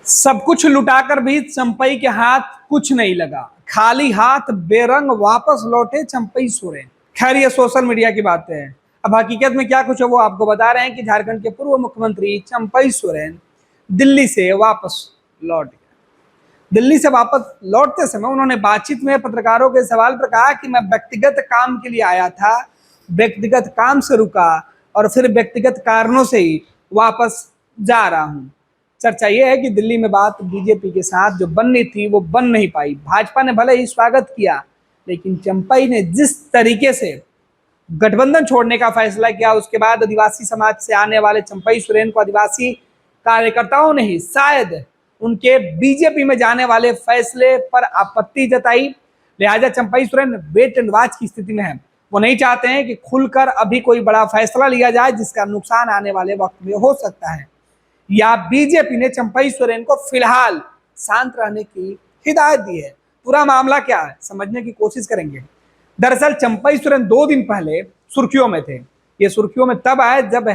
सब कुछ लुटाकर भी चंपई के हाथ कुछ नहीं लगा। खाली हाथ बेरंग वापस लौटे चंपई सोरेन। खैर ये सोशल मीडिया की बातें हैं। अब हकीकत में क्या कुछ है वो आपको बता रहे हैं कि झारखंड के पूर्व मुख्यमंत्री चंपई सोरेन दिल्ली से वापस लौट गए। दिल्ली से वापस लौटते समय उन्होंने बातचीत में पत्रकारों के सवाल पर कहा कि मैं व्यक्तिगत काम के लिए आया था, व्यक्तिगत काम से रुका और फिर व्यक्तिगत कारणों से ही वापस जा रहा हूं। चर्चा यह है कि दिल्ली में बात बीजेपी के साथ जो बननी थी वो बन नहीं पाई। भाजपा ने भले ही स्वागत किया, लेकिन चंपई ने जिस तरीके से गठबंधन छोड़ने का फैसला किया, उसके बाद आदिवासी समाज से आने वाले चंपई सोरेन को आदिवासी कार्यकर्ताओं ने ही शायद उनके बीजेपी में जाने वाले फैसले पर आपत्ति जताई। लिहाजा Champai Soren wait and watch की स्थिति में है। वो नहीं चाहते हैं कि खुलकर अभी कोई बड़ा फैसला लिया जाए जिसका नुकसान आने वाले वक्त में हो सकता है, या बीजेपी ने चंपई सोरेन को फिलहाल शांत रहने की हिदायत दी है। पूरा मामला क्या है समझने की कोशिश करेंगे। दरअसल चंपई सोरेन 2 दिन पहले सुर्खियों में थे। ये सुर्खियों में तब आए जब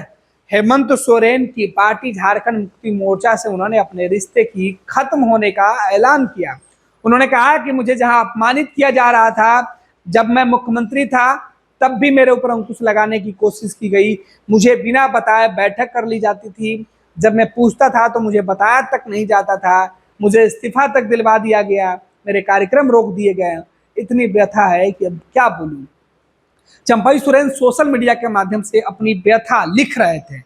हेमंत सोरेन की पार्टी झारखंड मुक्ति मोर्चा से उन्होंने अपने रिश्ते की खत्म होने का ऐलान किया। उन्होंने कहा कि मुझे जहां अपमानित किया जा रहा था, जब मैं मुख्यमंत्री था तब भी मेरे ऊपर अंकुश लगाने की कोशिश की गई, मुझे बिना बताए बैठक कर ली जाती थी, जब मैं पूछता था तो मुझे बताया तक नहीं जाता था, मुझे इस्तीफा तक दिलवा दिया गया, मेरे कार्यक्रम रोक दिए गए। इतनी व्यथा है कि अब क्या बोलूं। चंपई सोरेन सोशल मीडिया के माध्यम से अपनी व्यथा लिख रहे थे।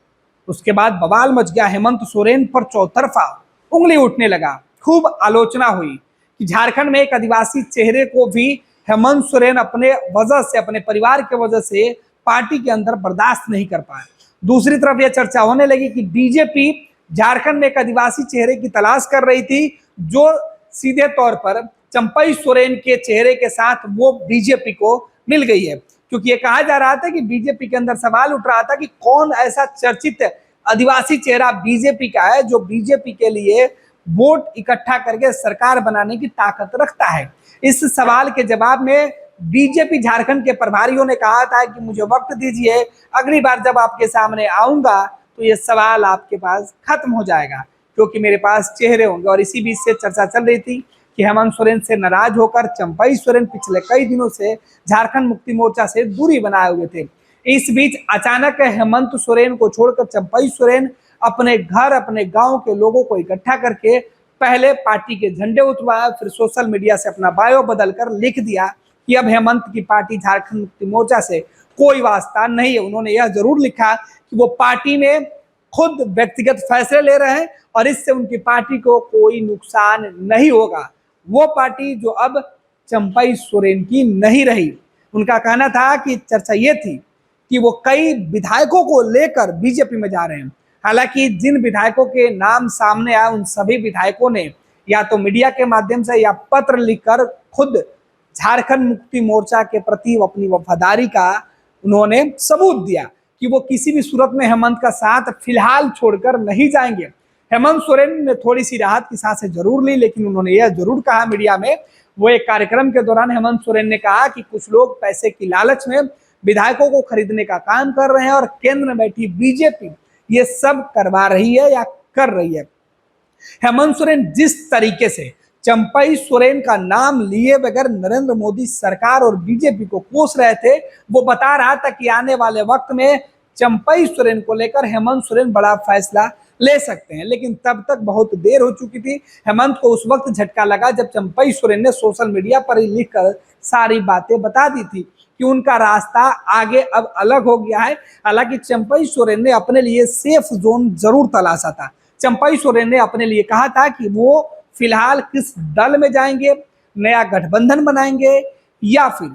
उसके बाद बवाल मच गया। हेमंत सोरेन पर चौतरफा उंगली उठने लगा। खूब आलोचना हुई कि झारखंड में एक आदिवासी चेहरे को भी हेमंत सोरेन अपने वजह से, अपने परिवार के वजह से पार्टी के अंदर बर्दाश्त नहीं कर पाए। दूसरी तरफ यह चर्चा होने लगी कि बीजेपी झारखंड में एक आदिवासी चेहरे की तलाश कर रही थी, जो सीधे तौर पर चंपई सोरेन के चेहरे के साथ वो बीजेपी को मिल गई है। क्योंकि ये कहा जा रहा था कि बीजेपी के अंदर सवाल उठ रहा था कि कौन ऐसा चर्चित आदिवासी चेहरा बीजेपी का है जो बीजेपी के लिए वोट इकट्ठा करके सरकार बनाने की ताकत रखता है। इस सवाल के जवाब में बीजेपी झारखंड के प्रभारियों ने कहा था कि मुझे वक्त दीजिए, अगली बार जब आपके सामने आऊंगा तो ये सवाल आपके पास खत्म हो जाएगा, क्योंकि मेरे पास चेहरे होंगे। और इसी बीच से चर्चा चल रही थी कि हेमंत सोरेन से नाराज होकर चंपई सोरेन पिछले कई दिनों से झारखंड मुक्ति मोर्चा से दूरी बनाए हुए थे। इस बीच अचानक हेमंत सोरेन को छोड़कर चंपई सोरेन अपने घर, अपने गांव के लोगों को इकट्ठा करके पहले पार्टी के झंडे उतरवाया, फिर सोशल मीडिया से अपना बायो बदलकर लिख दिया कि अब हेमंत की पार्टी झारखंड मुक्ति मोर्चा से कोई वास्ता नहीं है। उन्होंने यह जरूर लिखा कि वो पार्टी में खुद व्यक्तिगत फैसले ले रहे हैं और इससे उनकी पार्टी को कोई नुकसान नहीं होगा। वो पार्टी जो अब चंपई सोरेन की नहीं रही। उनका कहना था कि चर्चा ये थी कि वो कई विधायकों को लेकर बीजेपी में जा रहे हैं। हालांकि जिन विधायकों के नाम सामने आए उन सभी विधायकों ने या तो मीडिया के माध्यम से या पत्र लिखकर खुद झारखंड मुक्ति मोर्चा के प्रति अपनी वफादारी का उन्होंने सबूत दिया कि वो किसी भी सूरत में हेमंत का साथ फिलहाल छोड़कर नहीं जाएंगे। हेमंत सोरेन ने थोड़ी सी राहत की सांसें जरूर ली, लेकिन उन्होंने यह जरूर कहा मीडिया में, वो एक कार्यक्रम के दौरान हेमंत सोरेन ने कहा कि कुछ लोग पैसे की लालच में विधायकों को खरीदने का काम कर रहे हैं और केंद्र में बैठी बीजेपी ये सब करवा रही है या कर रही है। हेमंत सोरेन जिस तरीके से चंपई सोरेन का नाम लिए बगैर नरेंद्र मोदी सरकार और बीजेपी को कोस रहे थे, वो बता रहा था कि आने वाले वक्त में चंपई सोरेन को लेकर हेमंत सोरेन बड़ा फैसला ले सकते हैं। लेकिन तब तक बहुत देर हो चुकी थी। हेमंत को उस वक्त झटका लगा जब चंपई सोरेन ने सोशल मीडिया पर लिखकर सारी बातें बता दी थी कि उनका रास्ता आगे अब अलग हो गया है। हालांकि चंपई सोरेन ने अपने लिए सेफ जोन जरूर तलाशा था। चंपई सोरेन ने अपने लिए कहा था कि वो फिलहाल किस दल में जाएंगे, नया गठबंधन बनाएंगे या फिर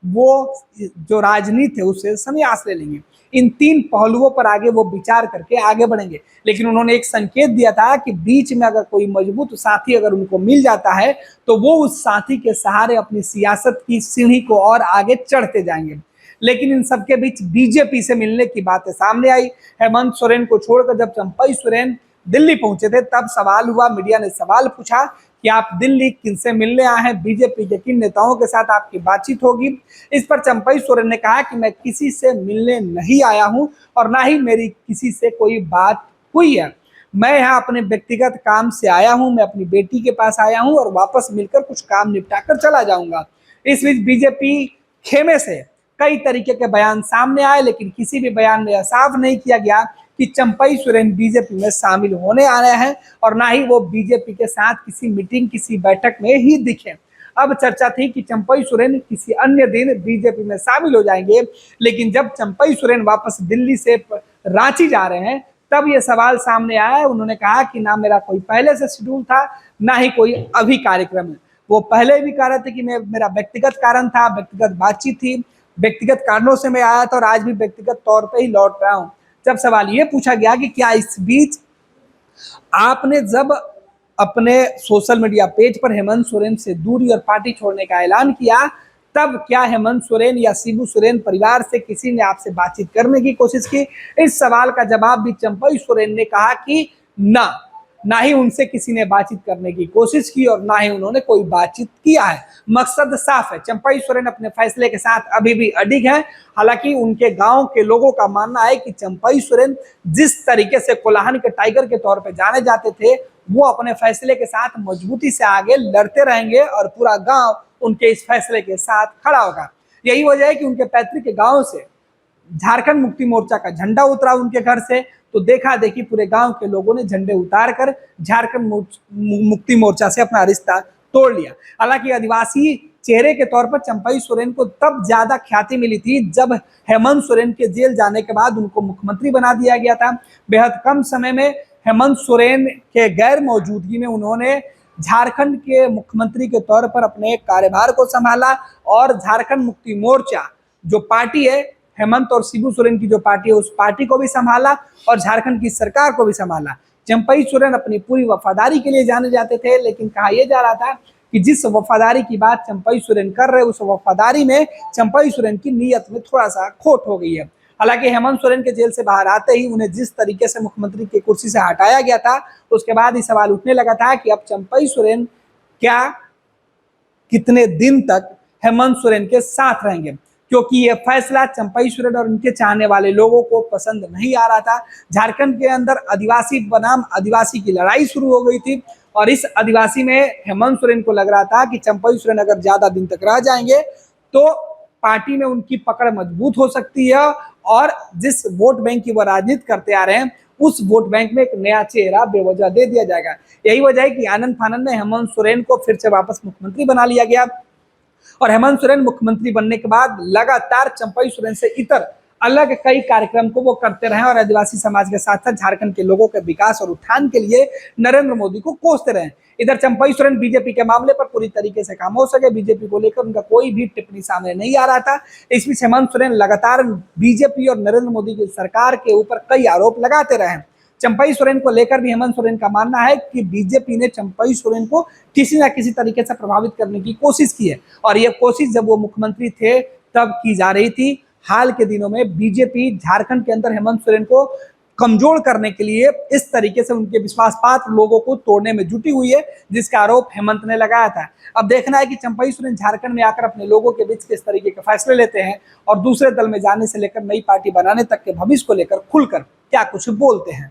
वो जो राजनीति है उससे संन्यास ले लेंगे। इन 3 पहलुओं पर आगे वो विचार करके आगे बढ़ेंगे। लेकिन उन्होंने एक संकेत दिया था कि बीच में अगर कोई मजबूत साथी अगर उनको मिल जाता है तो वो उस साथी के सहारे अपनी सियासत की सीढ़ी को और आगे चढ़ते जाएंगे। लेकिन इन सबके बीच बीजेपी से मिलने की बातें सामने आई। हेमंत सोरेन को छोड़कर जब चंपई सोरेन दिल्ली पहुंचे थे तब सवाल हुआ, मीडिया ने सवाल पूछा कि आप दिल्ली किनसे मिलने आए हैं, बीजेपी के किन नेताओं के साथ आपकी बातचीत होगी। इस पर चंपई सोरेन ने कहा कि मैं किसी से मिलने नहीं आया हूं और ना ही मेरी किसी से कोई बात हुई है। मैं यहाँ अपने व्यक्तिगत काम से आया हूँ, मैं अपनी बेटी के पास आया हूँ और वापस मिलकर कुछ काम निपटा कर चला जाऊंगा। इस बीच बीजेपी खेमे से कई तरीके के बयान सामने आए, लेकिन किसी भी बयान में यह साफ नहीं किया गया कि चंपई सोरेन बीजेपी में शामिल होने आ रहे हैं और ना ही वो बीजेपी के साथ किसी मीटिंग, किसी बैठक में ही दिखे। अब चर्चा थी कि चंपई सोरेन किसी अन्य दिन बीजेपी में शामिल हो जाएंगे, लेकिन जब चंपई सोरेन वापस दिल्ली से रांची जा रहे हैं तब ये सवाल सामने आया। उन्होंने कहा कि ना मेरा कोई पहले से शेड्यूल था, ना ही कोई अभी कार्यक्रम है। वो पहले भी कह रहे थे कि मेरा व्यक्तिगत कारण था, व्यक्तिगत बातचीत थी, व्यक्तिगत कारणों से मैं आया था और आज भी व्यक्तिगत तौर पे ही लौट रहा हूं। जब सवाल ये पूछा गया कि क्या इस बीच आपने जब अपने सोशल मीडिया पेज पर हेमंत सोरेन से दूरी और पार्टी छोड़ने का ऐलान किया, तब क्या हेमंत सोरेन या शिबू सोरेन परिवार से किसी ने आपसे बातचीत करने की कोशिश की? इस सवाल का जवाब भी चंपई सोरेन ने कहा कि ना ही उनसे किसी ने बातचीत करने की कोशिश की और ना ही उन्होंने कोई बातचीत किया है। मकसद साफ है, चंपई सोरेन अपने फैसले के साथ अभी भी अडिग हैं। हालांकि उनके गांव के लोगों का मानना है कि चंपई सोरेन जिस तरीके से कोल्हान के टाइगर के तौर पर जाने जाते थे, वो अपने फैसले के साथ मजबूती से आगे लड़ते रहेंगे और पूरा गांव उनके इस फैसले के साथ खड़ा होगा। यही वजह है कि उनके पैतृक गांव से झारखंड मुक्ति मोर्चा का झंडा उतरा उनके घर से, तो देखा देखी पूरे गांव के लोगों ने झंडे उतार कर झारखंड मुक्ति मोर्चा से अपना रिश्ता तोड़ लिया। हालांकि आदिवासी चेहरे के तौर पर चंपई सोरेन को तब ज्यादा ख्याति मिली थी जब हेमंत सोरेन के जेल जाने के बाद उनको मुख्यमंत्री बना दिया गया था। बेहद कम समय में हेमंत सोरेन के गैर मौजूदगी में उन्होंने झारखंड के मुख्यमंत्री के तौर पर अपने कार्यभार को संभाला और झारखंड मुक्ति मोर्चा जो पार्टी है, हेमंत और शिबू सोरेन की जो पार्टी है, उस पार्टी को भी संभाला और झारखंड की सरकार को भी संभाला। चंपई सोरेन अपनी पूरी वफादारी के लिए जाने जाते थे, लेकिन कहा यह जा रहा था कि जिस वफादारी की बात चंपई सोरेन कर रहे, उस वफादारी में चंपई सोरेन की नीयत में थोड़ा सा खोट हो गई है। हालांकि हेमंत सोरेन के जेल से बाहर आते ही उन्हें जिस तरीके से मुख्यमंत्री की कुर्सी से हटाया गया था, उसके बाद ही सवाल उठने लगा था कि अब चंपई सोरेन क्या कितने दिन तक हेमंत सोरेन के साथ रहेंगे, क्योंकि यह फैसला चंपई सोरेन और उनके चाहने वाले लोगों को पसंद नहीं आ रहा था। झारखंड के अंदर आदिवासी बनाम आदिवासी की लड़ाई शुरू हो गई थी और इस आदिवासी में हेमंत सोरेन को लग रहा था कि चंपई सोरेन अगर ज्यादा दिन तक रह जाएंगे तो पार्टी में उनकी पकड़ मजबूत हो सकती है और जिस वोट बैंक की वो राजनीति करते आ रहे हैं, उस वोट बैंक में एक नया चेहरा बेवजह दे दिया जाएगा। यही वजह है कि आनंद फानंद में हेमंत सोरेन को फिर से वापस मुख्यमंत्री बना लिया गया और हेमंत सोरेन मुख्यमंत्री बनने के बाद लगातार चंपई सोरेन से इतर अलग कई कार्यक्रम को वो करते रहे और आदिवासी समाज के साथ साथ झारखंड के लोगों के विकास और उत्थान के लिए नरेंद्र मोदी को कोसते रहे। इधर चंपई सोरेन बीजेपी के मामले पर पूरी तरीके से काम हो सके, बीजेपी को लेकर उनका कोई भी टिप्पणी सामने नहीं आ रहा था। इस बीच हेमंत सोरेन लगातार बीजेपी और नरेंद्र मोदी की सरकार के ऊपर कई आरोप लगाते रहे। चंपई सोरेन को लेकर भी हेमंत सोरेन का मानना है कि बीजेपी ने चंपई सोरेन को किसी न किसी तरीके से प्रभावित करने की कोशिश की है और यह कोशिश जब वो मुख्यमंत्री थे तब की जा रही थी। हाल के दिनों में बीजेपी झारखंड के अंदर हेमंत सोरेन को कमजोर करने के लिए इस तरीके से उनके विश्वासपात्र लोगों को तोड़ने में जुटी हुई है, जिसका आरोप हेमंत ने लगाया था। अब देखना है कि चंपई सोरेन झारखंड में आकर अपने लोगों के बीच किस तरीके के फैसले लेते हैं और दूसरे दल में जाने से लेकर नई पार्टी बनाने तक के भविष्य को लेकर खुलकर क्या कुछ बोलते हैं।